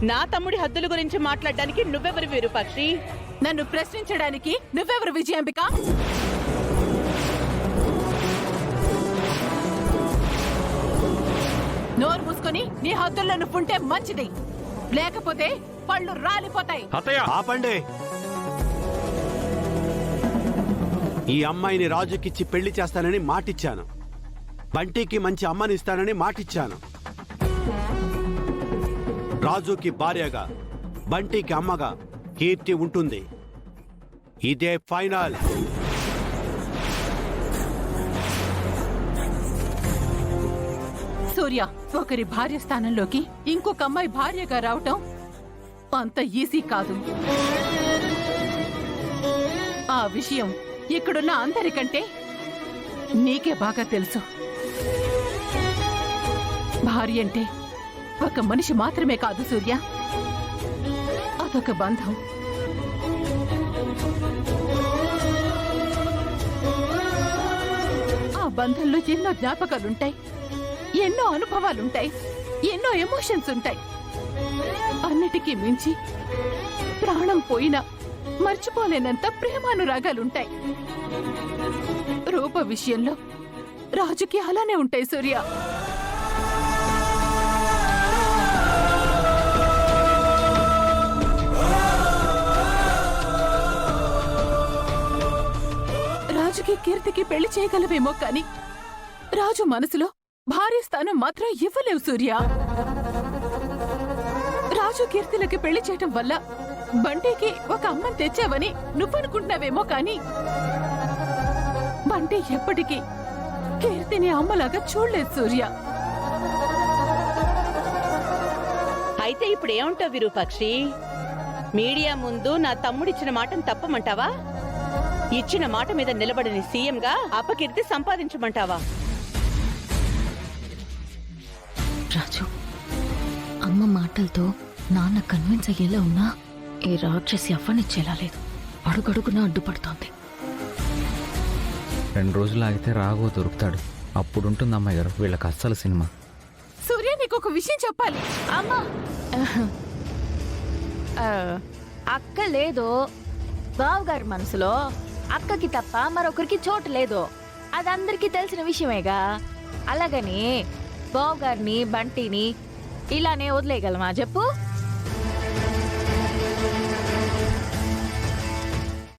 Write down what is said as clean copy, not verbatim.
నా తమ్ముడి హద్దుల గురించి మాట్లాడడానికి నువ్వెవరు విరూపాక్షి? నన్ను ప్రశ్నించడానికి నువ్వెవరు విజయాంబిక? నోరు మూసుకొని నీ హద్దుల్లో నువ్వుంటే మంచిది, లేకపోతే పళ్ళు రాలిపోతాయి. ఆపండి. ఈ అమ్మాయిని రాజుకిచ్చి పెళ్లి చేస్తానని మాటిచ్చాను. బంటికి మంచి అమ్మని ఇస్తానని మాటిచ్చాను. రాజుకి భార్యగా, బంటికి అమ్మగా కీర్తి ఉంటుంది. ఇదే ఫైనల్. సూర్య, ఒకరి భార్య స్థానంలోకి ఇంకొక అమ్మాయి భార్యగా రావటం అంత ఈజీ కాదు. ఆ విషయం ఇక్కడున్న అందరికంటే నీకే బాగా తెలుసు. భార్య అంటే ఒక మనిషి మాత్రమే కాదు సూర్య, అదొక బంధం. ఆ బంధంలో ఎన్నో జ్ఞాపకాలుంటాయి, ఎన్నో అనుభవాలుంటాయి, ఎన్నో ఎమోషన్స్ ఉంటాయి. అన్నిటికీ మించి ప్రాణం పోయినా మర్చిపోలేనంత ప్రేమానురాగాలుంటాయి. రూప విషయంలో రాజుకి అలానే ఉంటాయి సూర్య. రాజుకి కీర్తికి పెళ్లి చేయగలవేమో కాని రాజు మనసులో భారీ స్థానం మాత్రం ఇవ్వలేవు సూర్య. రాజు కీర్తిలకి పెళ్లి చేయటం వల్ల బంటికి ఒక అమ్మని తెచ్చావని నువ్వనుకుంటున్నావేమో కాని బంటి ఎప్పటికీ కీర్తిని అమ్మలాగా చూడలేదు సూర్య. అయితే ఇప్పుడు ఏమంటావు విరూపాక్షి? మీడియా ముందు నా తమ్ముడిచ్చిన మాటను తప్పమంటావా? ఇచ్చిన మాట మీద నిలబడిన సీఎంగా అపకీర్తి సంపాదించమంటావా? రాజు, అమ్మ మాటలతో నాన్న కన్విన్స్ అయ్యేలా ఉన్నా ఈ రాక్షసి అవ్వనిచ్చేలా లేదు. అడుగడుగునా అడ్డుపడుతోంది. 2 రోజులు ఆగితే రాఘవ దొరుకుతాడు. అప్పుడుంటుంది అమ్మాయి గారు వీళ్ళకి అస్సలు సినిమా. సూర్య, నీకు ఒక విషయం చెప్పాలి. అమ్మా, అక్క లేదు. బావగారి మనసులో అక్కకి తప్ప మరొకరికి చోటు లేదు. అది అందరికీ తెలిసిన విషయమేగా. అలాగని బావగారిని బంటిని ఇలానే వదిలేయగలమా చెప్పు?